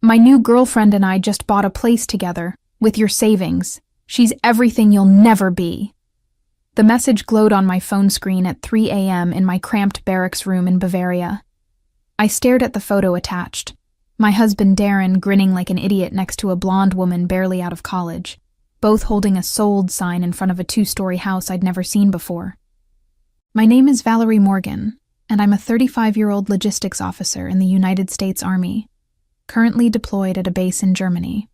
My new girlfriend and I just bought a place together, with your savings. She's everything you'll never be. The message glowed on my phone screen at 3 a.m. in my cramped barracks room in Bavaria. I stared at the photo attached. My husband Darren grinning like an idiot next to a blonde woman barely out of college, both holding a sold sign in front of a 2-story house I'd never seen before. My name is Valerie Morgan, and I'm a 35-year-old logistics officer in the United States Army, currently deployed at a base in Germany.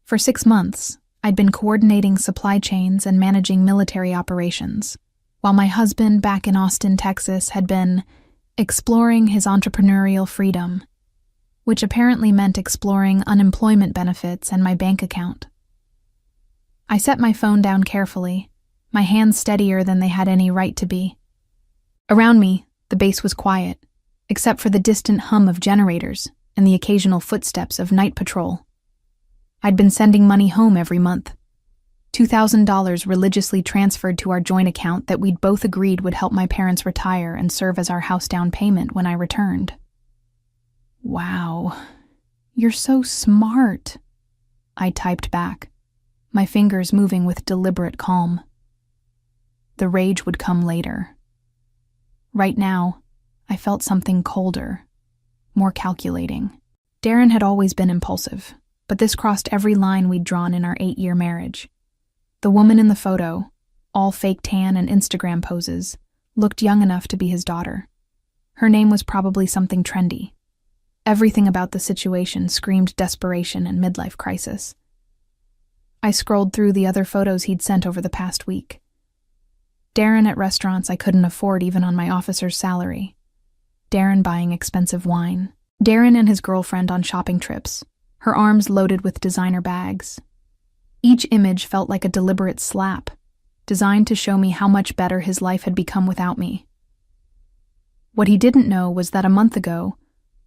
For 6 months, I'd been coordinating supply chains and managing military operations, while my husband back in Austin, Texas, had been exploring his entrepreneurial freedom, which apparently meant exploring unemployment benefits and my bank account. I set my phone down carefully, my hands steadier than they had any right to be. Around me, the base was quiet, except for the distant hum of generators and the occasional footsteps of night patrol. I'd been sending money home every month, $2,000 religiously transferred to our joint account that we'd both agreed would help my parents retire and serve as our house down payment when I returned. Wow, you're so smart, I typed back, my fingers moving with deliberate calm. The rage would come later. Right now, I felt something colder, more calculating. Darren had always been impulsive, but this crossed every line we'd drawn in our 8-year marriage. The woman in the photo, all fake tan and Instagram poses, looked young enough to be his daughter. Her name was probably something trendy. Everything about the situation screamed desperation and midlife crisis. I scrolled through the other photos he'd sent over the past week. Darren at restaurants I couldn't afford even on my officer's salary. Darren buying expensive wine. Darren and his girlfriend on shopping trips, her arms loaded with designer bags. Each image felt like a deliberate slap, designed to show me how much better his life had become without me. What he didn't know was that a month ago,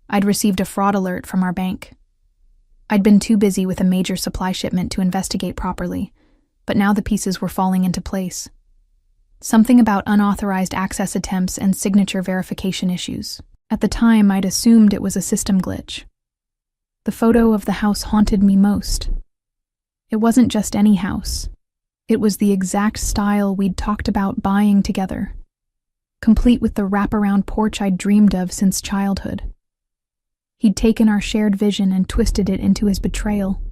I'd received a fraud alert from our bank. I'd been too busy with a major supply shipment to investigate properly, but now the pieces were falling into place. Something about unauthorized access attempts and signature verification issues. At the time, I'd assumed it was a system glitch. The photo of the house haunted me most. It wasn't just any house. It was the exact style we'd talked about buying together, complete with the wraparound porch I'd dreamed of since childhood. He'd taken our shared vision and twisted it into his betrayal.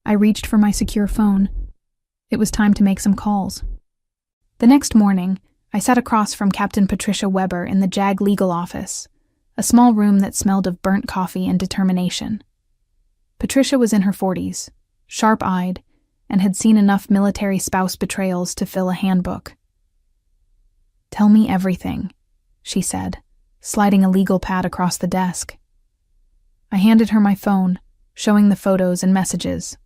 I reached for my secure phone. It was time to make some calls. The next morning, I sat across from Captain Patricia Weber in the JAG legal office, a small room that smelled of burnt coffee and determination. Patricia was in her 40s, sharp-eyed, and had seen enough military spouse betrayals to fill a handbook. "Tell me everything," she said, sliding a legal pad across the desk. I handed her my phone, showing the photos and messages.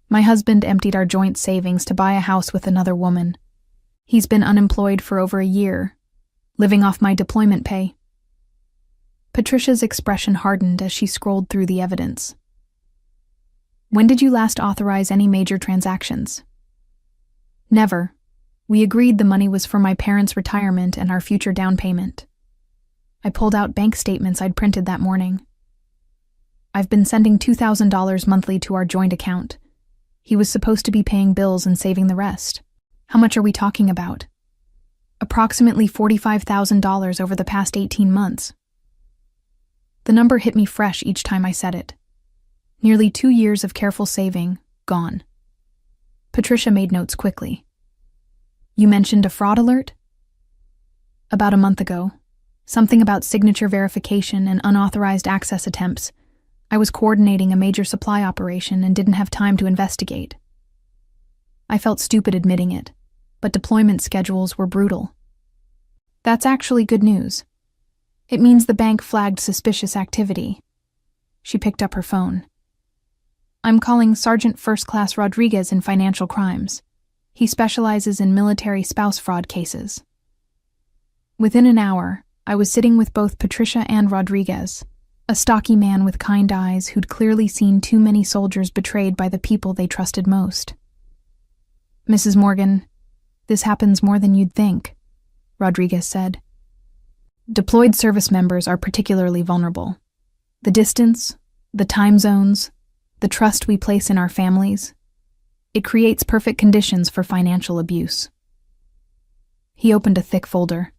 My husband emptied our joint savings to buy a house with another woman. He's been unemployed for over a year, living off my deployment pay. Patricia's expression hardened as she scrolled through the evidence. "When did you last authorize any major transactions?" "Never. We agreed the money was for my parents' retirement and our future down payment." I pulled out bank statements I'd printed that morning. "I've been sending $2,000 monthly to our joint account. He was supposed to be paying bills and saving the rest. How much are we talking about?" "Approximately $45,000 over the past 18 months. The number hit me fresh each time I said it. Nearly 2 years of careful saving, gone. Patricia made notes quickly. "You mentioned a fraud alert?" "About a month ago. Something about signature verification and unauthorized access attempts. I was coordinating a major supply operation and didn't have time to investigate." I felt stupid admitting it, but deployment schedules were brutal. "That's actually good news. It means the bank flagged suspicious activity." She picked up her phone. "I'm calling Sergeant First Class Rodriguez in financial crimes. He specializes in military spouse fraud cases." Within an hour, I was sitting with both Patricia and Rodriguez, a stocky man with kind eyes who'd clearly seen too many soldiers betrayed by the people they trusted most. "Mrs. Morgan, this happens more than you'd think," Rodriguez said. "Deployed service members are particularly vulnerable. The distance, the time zones, the trust we place in our families. It creates perfect conditions for financial abuse. He opened a thick folder.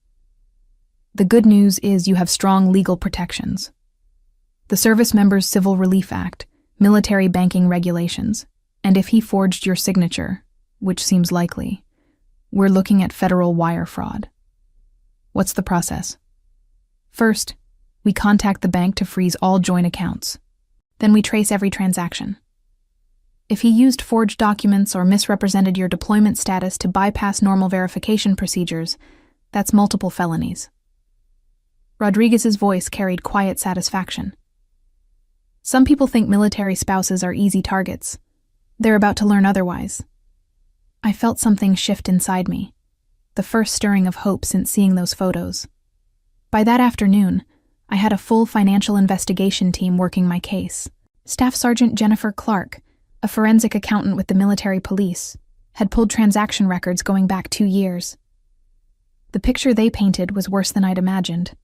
The good news is you have strong legal protections. The Service Members Civil Relief Act, military banking regulations, and if he forged your signature, which seems likely, we're looking at federal wire fraud. What's the process? First, we contact the bank to freeze all joint accounts. Then we trace every transaction. If he used forged documents or misrepresented your deployment status to bypass normal verification procedures, that's multiple felonies. Rodriguez's voice carried quiet satisfaction. Some people think military spouses are easy targets. They're about to learn otherwise. I felt something shift inside me, the first stirring of hope since seeing those photos. By that afternoon, I had a full financial investigation team working my case. Staff Sergeant Jennifer Clark, a forensic accountant with the military police, had pulled transaction records going back 2 years. The picture they painted was worse than I'd imagined.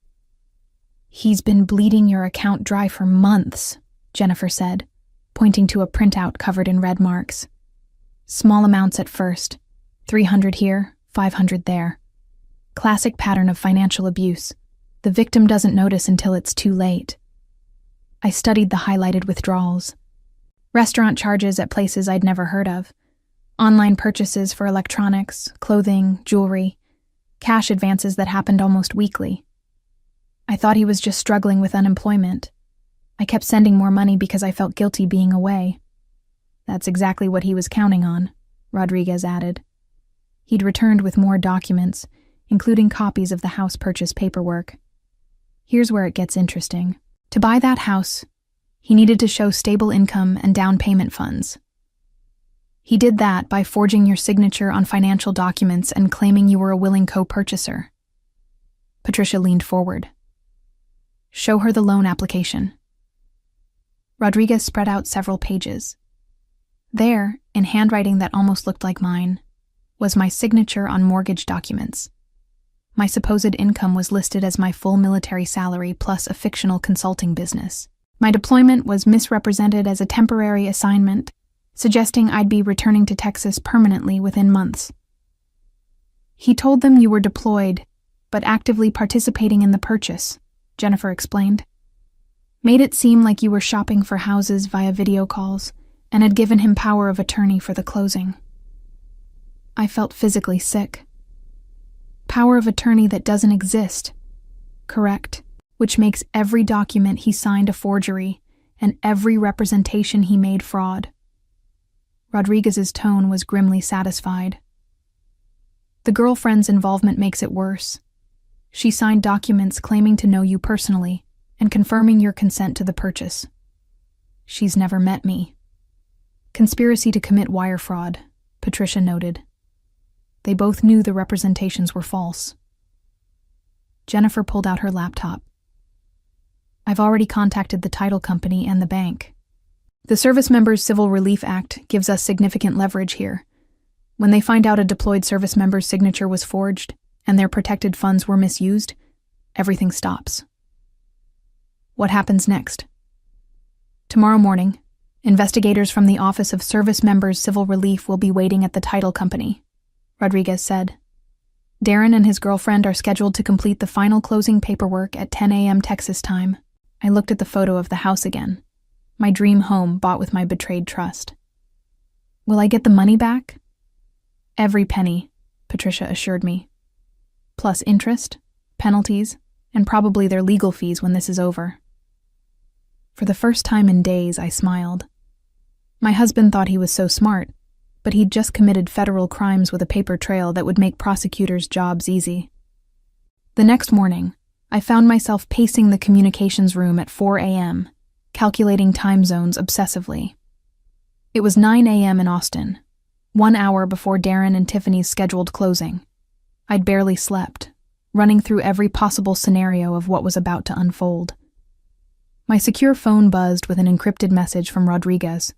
"He's been bleeding your account dry for months," Jennifer said, pointing to a printout covered in red marks. "Small amounts at first, 300 here, 500 there. Classic pattern of financial abuse. The victim doesn't notice until it's too late." I studied the highlighted withdrawals. Restaurant charges at places I'd never heard of. Online purchases for electronics, clothing, jewelry. Cash advances that happened almost weekly. I thought he was just struggling with unemployment. I kept sending more money because I felt guilty being away. "That's exactly what he was counting on," Rodriguez added. He'd returned with more documents, including copies of the house purchase paperwork. Here's where it gets interesting. To buy that house, he needed to show stable income and down payment funds. He did that by forging your signature on financial documents and claiming you were a willing co-purchaser. Patricia leaned forward. "Show her the loan application." Rodriguez spread out several pages. There, in handwriting that almost looked like mine, was my signature on mortgage documents. My supposed income was listed as my full military salary plus a fictional consulting business. My deployment was misrepresented as a temporary assignment, suggesting I'd be returning to Texas permanently within months. "He told them you were deployed, but actively participating in the purchase," Jennifer explained. "Made it seem like you were shopping for houses via video calls and had given him power of attorney for the closing." I felt physically sick. Power of attorney that doesn't exist. Correct. Which makes every document he signed a forgery and every representation he made fraud. Rodriguez's tone was grimly satisfied. "The girlfriend's involvement makes it worse. She signed documents claiming to know you personally and confirming your consent to the purchase. She's never met me." "Conspiracy to commit wire fraud," Patricia noted. They both knew the representations were false. Jennifer pulled out her laptop. "I've already contacted the title company and the bank. The Service Members Civil Relief Act gives us significant leverage here. When they find out a deployed service member's signature was forged and their protected funds were misused, everything stops." "What happens next?" "Tomorrow morning, investigators from the Office of Service Members Civil Relief will be waiting at the title company," Rodriguez said. "Darren and his girlfriend are scheduled to complete the final closing paperwork at 10 a.m. Texas time." I looked at the photo of the house again. My dream home bought with my betrayed trust. "Will I get the money back?" "Every penny," Patricia assured me. "Plus interest, penalties, and probably their legal fees when this is over." For the first time in days, I smiled. My husband thought he was so smart, but he'd just committed federal crimes with a paper trail that would make prosecutors' jobs easy. The next morning, I found myself pacing the communications room at 4 a.m., calculating time zones obsessively. It was 9 a.m. in Austin, 1 hour before Darren and Tiffany's scheduled closing. I'd barely slept, running through every possible scenario of what was about to unfold. My secure phone buzzed with an encrypted message from Rodriguez.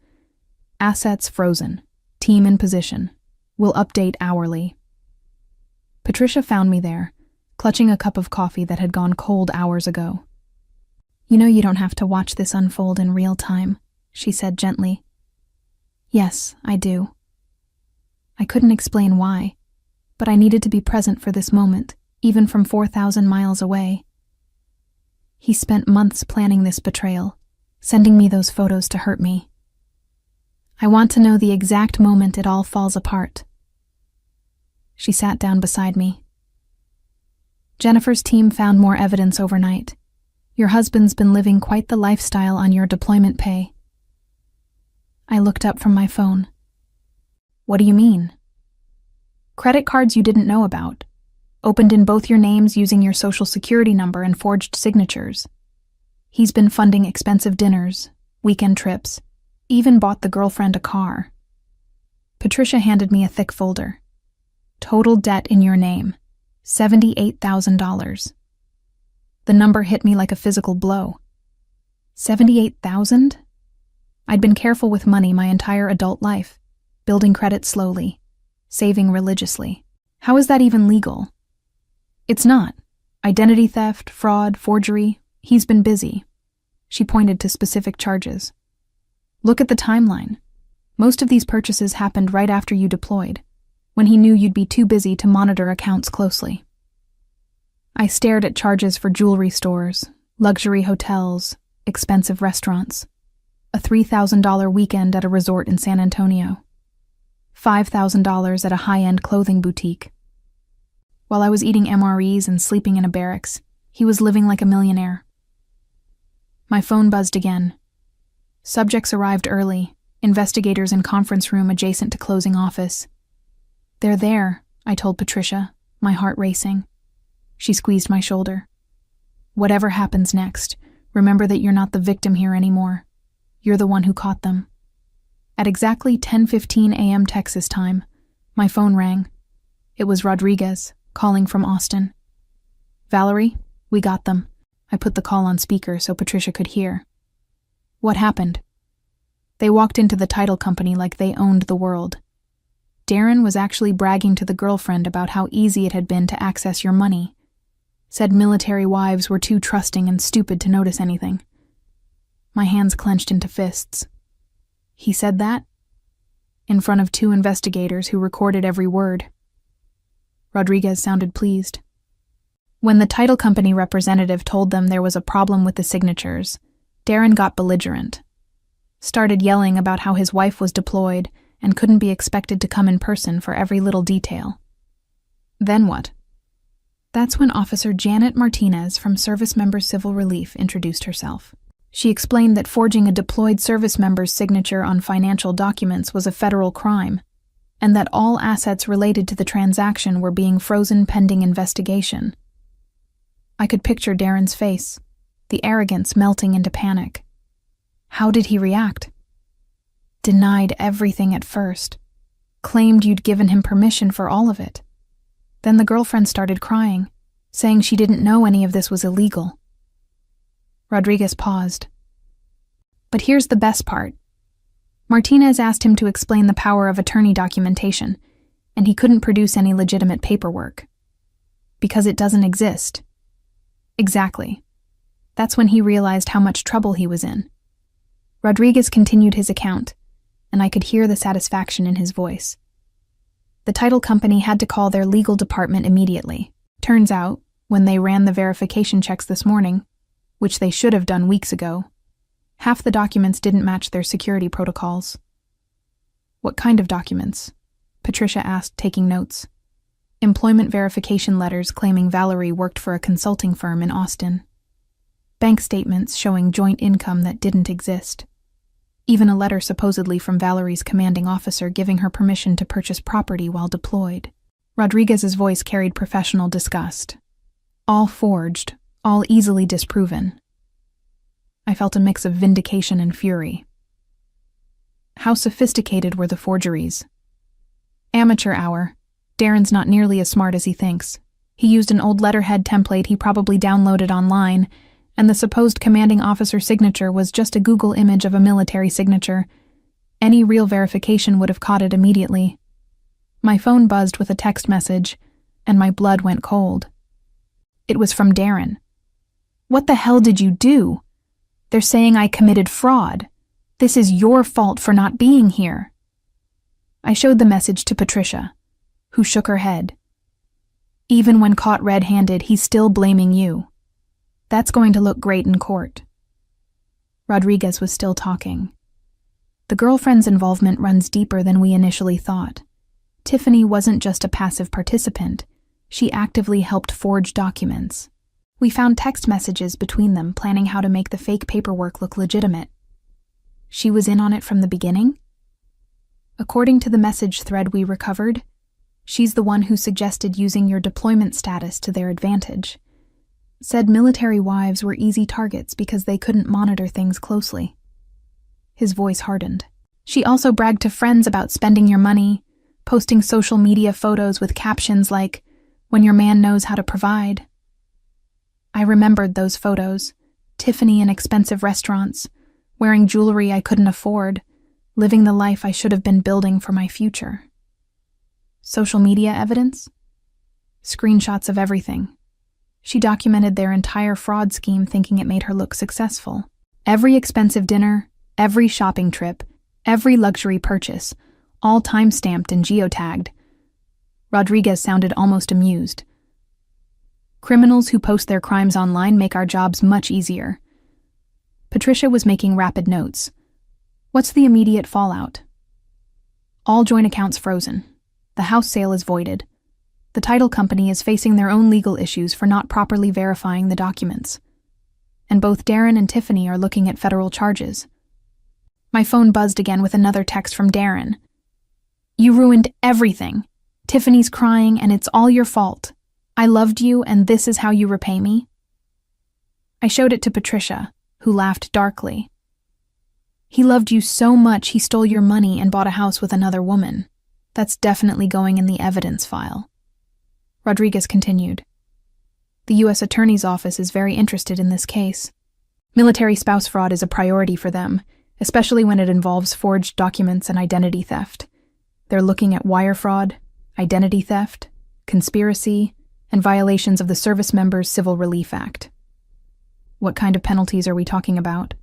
"Assets frozen. Team in position. Will update hourly." Patricia found me there, clutching a cup of coffee that had gone cold hours ago. You know you don't have to watch this unfold in real time, she said gently. Yes, I do. I couldn't explain why, but I needed to be present for this moment, even from 4,000 miles away. He spent months planning this betrayal, sending me those photos to hurt me. I want to know the exact moment it all falls apart. She sat down beside me. Jennifer's team found more evidence overnight. Your husband's been living quite the lifestyle on your deployment pay. I looked up from my phone. What do you mean? Credit cards you didn't know about, opened in both your names using your social security number and forged signatures. He's been funding expensive dinners, weekend trips, even bought the girlfriend a car. Patricia handed me a thick folder. Total debt in your name, $78,000. The number hit me like a physical blow. 78,000? I'd been careful with money my entire adult life, building credit slowly, saving religiously. How is that even legal? It's not. Identity theft, fraud, forgery. He's been busy. She pointed to specific charges. Look at the timeline. Most of these purchases happened right after you deployed, when he knew you'd be too busy to monitor accounts closely. I stared at charges for jewelry stores, luxury hotels, expensive restaurants, a $3,000 weekend at a resort in San Antonio, $5,000 at a high-end clothing boutique. While I was eating MREs and sleeping in a barracks, he was living like a millionaire. My phone buzzed again. Subjects arrived early, investigators in conference room adjacent to closing office. They're there, I told Patricia, my heart racing. She squeezed my shoulder. Whatever happens next, remember that you're not the victim here anymore. You're the one who caught them. At exactly 10:15 a.m. Texas time, my phone rang. It was Rodriguez, calling from Austin. Valerie, we got them. I put the call on speaker so Patricia could hear. What happened? They walked into the title company like they owned the world. Darren was actually bragging to the girlfriend about how easy it had been to access your money. Said military wives were too trusting and stupid to notice anything. My hands clenched into fists. He said that? In front of 2 investigators who recorded every word. Rodriguez sounded pleased. When the title company representative told them there was a problem with the signatures, Darren got belligerent. Started yelling about how his wife was deployed and couldn't be expected to come in person for every little detail. Then what? That's when Officer Janet Martinez from Service Member Civil Relief introduced herself. She explained that forging a deployed service member's signature on financial documents was a federal crime, and that all assets related to the transaction were being frozen pending investigation. I could picture Darren's face, the arrogance melting into panic. How did he react? Denied everything at first. Claimed you'd given him permission for all of it. Then the girlfriend started crying, saying she didn't know any of this was illegal. Rodriguez paused. But here's the best part. Martinez asked him to explain the power of attorney documentation, and he couldn't produce any legitimate paperwork. Because it doesn't exist. Exactly. That's when he realized how much trouble he was in. Rodriguez continued his account, and I could hear the satisfaction in his voice. The title company had to call their legal department immediately. Turns out, when they ran the verification checks this morning, which they should have done weeks ago, half the documents didn't match their security protocols. What kind of documents? Patricia asked, taking notes. Employment verification letters claiming Valerie worked for a consulting firm in Austin. Bank statements showing joint income that didn't exist. Even a letter supposedly from Valerie's commanding officer giving her permission to purchase property while deployed. Rodriguez's voice carried professional disgust. All forged, all easily disproven. I felt a mix of vindication and fury. How sophisticated were the forgeries? Amateur hour. Darren's not nearly as smart as he thinks. He used an old letterhead template he probably downloaded online, and the supposed commanding officer signature was just a Google image of a military signature. Any real verification would have caught it immediately. My phone buzzed with a text message, and my blood went cold. It was from Darren. What the hell did you do? They're saying I committed fraud. This is your fault for not being here. I showed the message to Patricia, who shook her head. Even when caught red-handed, he's still blaming you. That's going to look great in court. Rodriguez was still talking. The girlfriend's involvement runs deeper than we initially thought. Tiffany wasn't just a passive participant. She actively helped forge documents. We found text messages between them planning how to make the fake paperwork look legitimate. She was in on it from the beginning? According to the message thread we recovered, she's the one who suggested using your deployment status to their advantage. Said military wives were easy targets because they couldn't monitor things closely. His voice hardened. She also bragged to friends about spending your money, posting social media photos with captions like, "When your man knows how to provide." I remembered those photos. Tiffany in expensive restaurants, wearing jewelry I couldn't afford, living the life I should have been building for my future. Social media evidence? Screenshots of everything. She documented their entire fraud scheme thinking it made her look successful. Every expensive dinner, every shopping trip, every luxury purchase, all time-stamped and geotagged. Rodriguez sounded almost amused. Criminals who post their crimes online make our jobs much easier. Patricia was making rapid notes. What's the immediate fallout? All joint accounts frozen. The house sale is voided. The title company is facing their own legal issues for not properly verifying the documents. And both Darren and Tiffany are looking at federal charges. My phone buzzed again with another text from Darren. You ruined everything. Tiffany's crying and it's all your fault. I loved you and this is how you repay me? I showed it to Patricia, who laughed darkly. He loved you so much he stole your money and bought a house with another woman. That's definitely going in the evidence file. Rodriguez continued. The U.S. Attorney's Office is very interested in this case. Military spouse fraud is a priority for them, especially when it involves forged documents and identity theft. They're looking at wire fraud, identity theft, conspiracy, and violations of the Service Members Civil Relief Act. What kind of penalties are we talking about?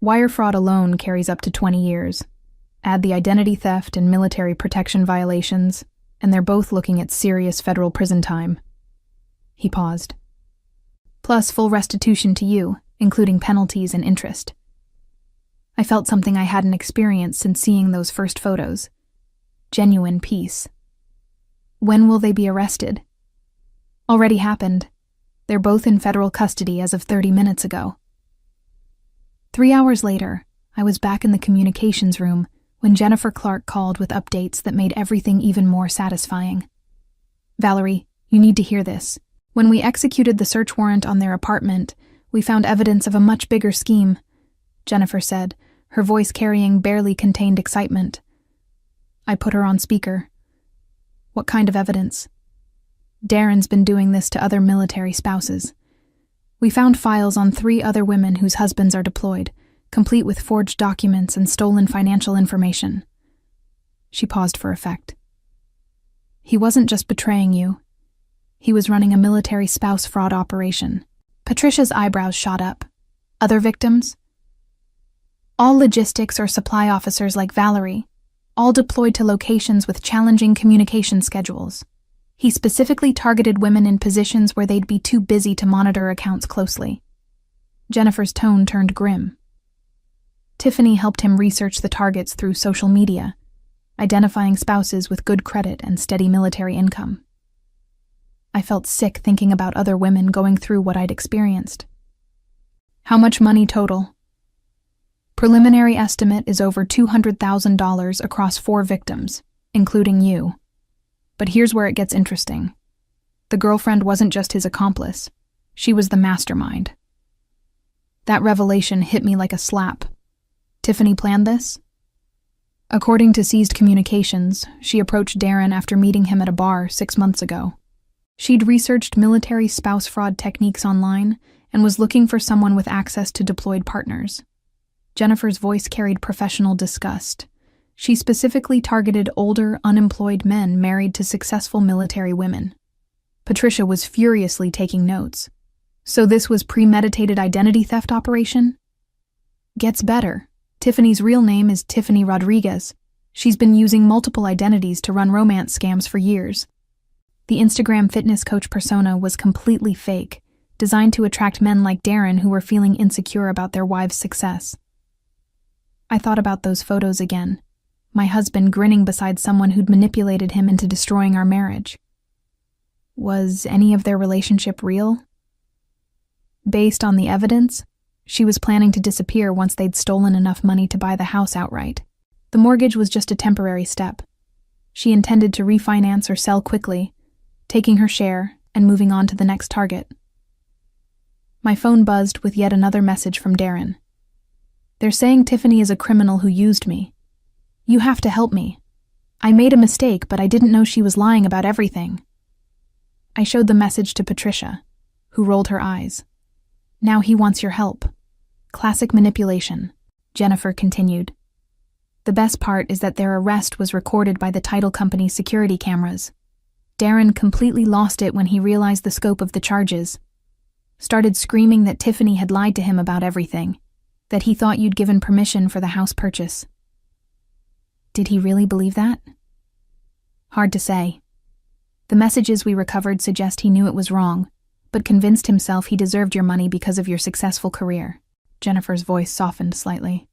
Wire fraud alone carries up to 20 years. Add the identity theft and military protection violations, and they're both looking at serious federal prison time. He paused. Plus full restitution to you, including penalties and interest. I felt something I hadn't experienced since seeing those first photos. Genuine peace. When will they be arrested? Already happened. They're both in federal custody as of 30 minutes ago. 3 hours later, I was back in the communications room when Jennifer Clark called with updates that made everything even more satisfying. Valerie, you need to hear this. When we executed the search warrant on their apartment, we found evidence of a much bigger scheme, Jennifer said, her voice carrying barely contained excitement. I put her on speaker. What kind of evidence? Darren's been doing this to other military spouses. We found files on 3 other women whose husbands are deployed, complete with forged documents and stolen financial information. She paused for effect. He wasn't just betraying you. He was running a military spouse fraud operation. Patricia's eyebrows shot up. Other victims? All logistics or supply officers like Valerie, all deployed to locations with challenging communication schedules. He specifically targeted women in positions where they'd be too busy to monitor accounts closely. Jennifer's tone turned grim. Tiffany helped him research the targets through social media, identifying spouses with good credit and steady military income. I felt sick thinking about other women going through what I'd experienced. How much money total? Preliminary estimate is over $200,000 across 4 victims, including you. But here's where it gets interesting. The girlfriend wasn't just his accomplice. She was the mastermind. That revelation hit me like a slap. Tiffany planned this? According to seized communications, she approached Darren after meeting him at a bar 6 months ago. She'd researched military spouse fraud techniques online and was looking for someone with access to deployed partners. Jennifer's voice carried professional disgust. She specifically targeted older, unemployed men married to successful military women. Patricia was furiously taking notes. So this was premeditated identity theft operation? Gets better. Tiffany's real name is Tiffany Rodriguez. She's been using multiple identities to run romance scams for years. The Instagram fitness coach persona was completely fake, designed to attract men like Darren who were feeling insecure about their wives' success. I thought about those photos again, my husband grinning beside someone who'd manipulated him into destroying our marriage. Was any of their relationship real? Based on the evidence, she was planning to disappear once they'd stolen enough money to buy the house outright. The mortgage was just a temporary step. She intended to refinance or sell quickly, taking her share and moving on to the next target. My phone buzzed with yet another message from Darren. They're saying Tiffany is a criminal who used me. You have to help me. I made a mistake, but I didn't know she was lying about everything. I showed the message to Patricia, who rolled her eyes. Now he wants your help. Classic manipulation, Jennifer continued. The best part is that their arrest was recorded by the title company's security cameras. Darren completely lost it when he realized the scope of the charges. Started screaming that Tiffany had lied to him about everything, that he thought you'd given permission for the house purchase. Did he really believe that? Hard to say. The messages we recovered suggest he knew it was wrong, but convinced himself he deserved your money because of your successful career. Jennifer's voice softened slightly.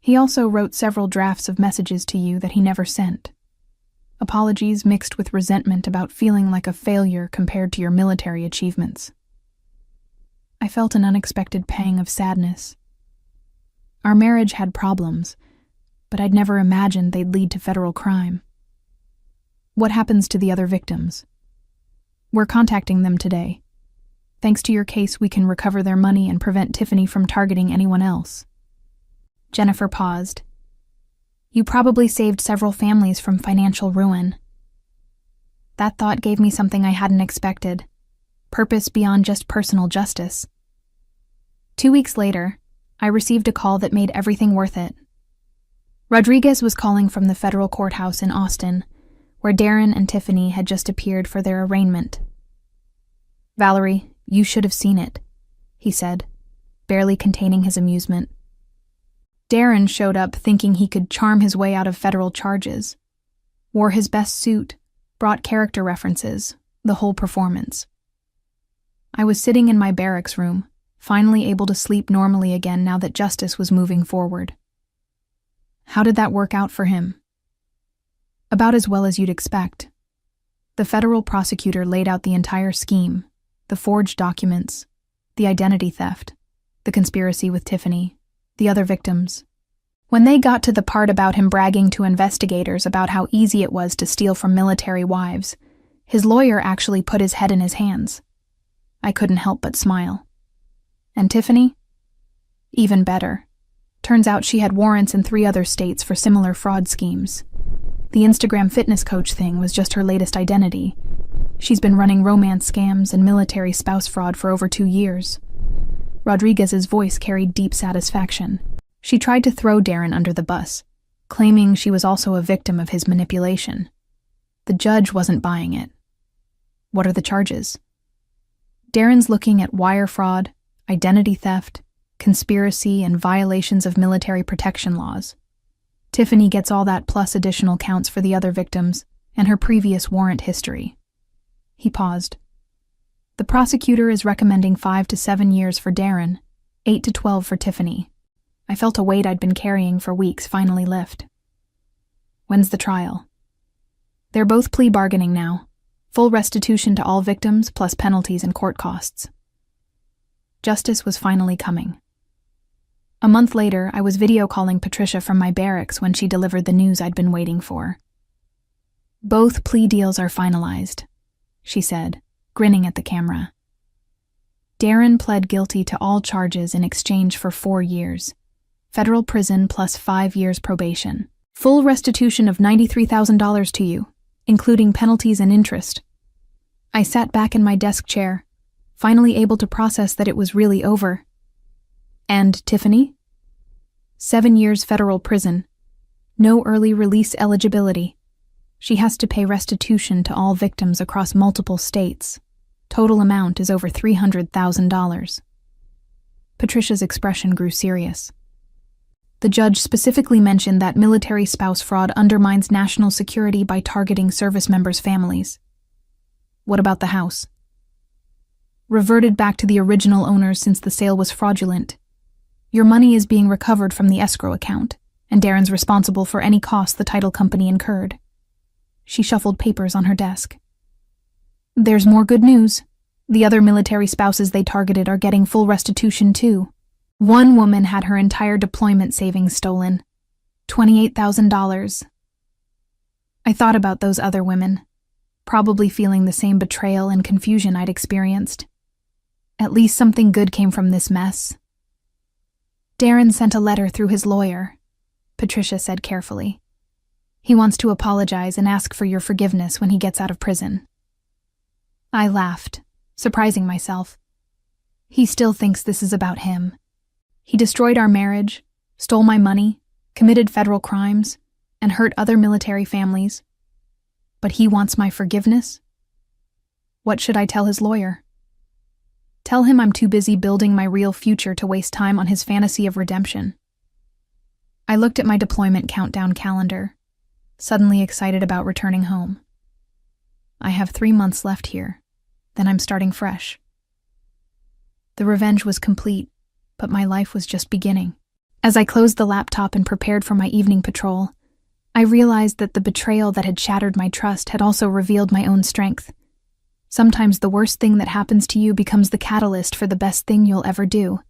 He also wrote several drafts of messages to you that he never sent. Apologies mixed with resentment about feeling like a failure compared to your military achievements. I felt an unexpected pang of sadness. Our marriage had problems, but I'd never imagined they'd lead to federal crime. What happens to the other victims? We're contacting them today. Thanks to your case, we can recover their money and prevent Tiffany from targeting anyone else. Jennifer paused. You probably saved several families from financial ruin. That thought gave me something I hadn't expected. Purpose beyond just personal justice. 2 weeks later, I received a call that made everything worth it. Rodriguez was calling from the federal courthouse in Austin, where Darren and Tiffany had just appeared for their arraignment. Valerie, you should have seen it, he said, barely containing his amusement. Darren showed up thinking he could charm his way out of federal charges. Wore his best suit, brought character references, the whole performance. I was sitting in my barracks room, finally able to sleep normally again now that justice was moving forward. How did that work out for him? About as well as you'd expect. The federal prosecutor laid out the entire scheme, the forged documents, the identity theft, the conspiracy with Tiffany, the other victims. When they got to the part about him bragging to investigators about how easy it was to steal from military wives, his lawyer actually put his head in his hands. I couldn't help but smile. And Tiffany? Even better. Turns out she had warrants in 3 other states for similar fraud schemes. The Instagram fitness coach thing was just her latest identity. She's been running romance scams and military spouse fraud for over 2 years. Rodriguez's voice carried deep satisfaction. She tried to throw Darren under the bus, claiming she was also a victim of his manipulation. The judge wasn't buying it. What are the charges? Darren's looking at wire fraud, identity theft, conspiracy, and violations of military protection laws. Tiffany gets all that plus additional counts for the other victims and her previous warrant history. He paused. The prosecutor is recommending 5 to 7 years for Darren, 8 to 12 for Tiffany. I felt a weight I'd been carrying for weeks finally lift. When's the trial? They're both plea bargaining now. Full restitution to all victims plus penalties and court costs. Justice was finally coming. A month later, I was video calling Patricia from my barracks when she delivered the news I'd been waiting for. Both plea deals are finalized, she said, grinning at the camera. Darren pled guilty to all charges in exchange for 4 years. Federal prison plus 5 years probation. Full restitution of $93,000 to you, including penalties and interest. I sat back in my desk chair, finally able to process that it was really over. And Tiffany? 7 years federal prison. No early release eligibility. She has to pay restitution to all victims across multiple states. Total amount is over $300,000. Patricia's expression grew serious. The judge specifically mentioned that military spouse fraud undermines national security by targeting service members' families. What about the house? Reverted back to the original owners since the sale was fraudulent. Your money is being recovered from the escrow account, and Darren's responsible for any costs the title company incurred. She shuffled papers on her desk. There's more good news. The other military spouses they targeted are getting full restitution too. One woman had her entire deployment savings stolen. $28,000. I thought about those other women, probably feeling the same betrayal and confusion I'd experienced. At least something good came from this mess. Darren sent a letter through his lawyer, Patricia said carefully. He wants to apologize and ask for your forgiveness when he gets out of prison. I laughed, surprising myself. He still thinks this is about him. He destroyed our marriage, stole my money, committed federal crimes, and hurt other military families. But he wants my forgiveness? What should I tell his lawyer? Tell him I'm too busy building my real future to waste time on his fantasy of redemption. I looked at my deployment countdown calendar, suddenly excited about returning home. I have 3 months left here, then I'm starting fresh. The revenge was complete, but my life was just beginning. As I closed the laptop and prepared for my evening patrol, I realized that the betrayal that had shattered my trust had also revealed my own strength. Sometimes the worst thing that happens to you becomes the catalyst for the best thing you'll ever do.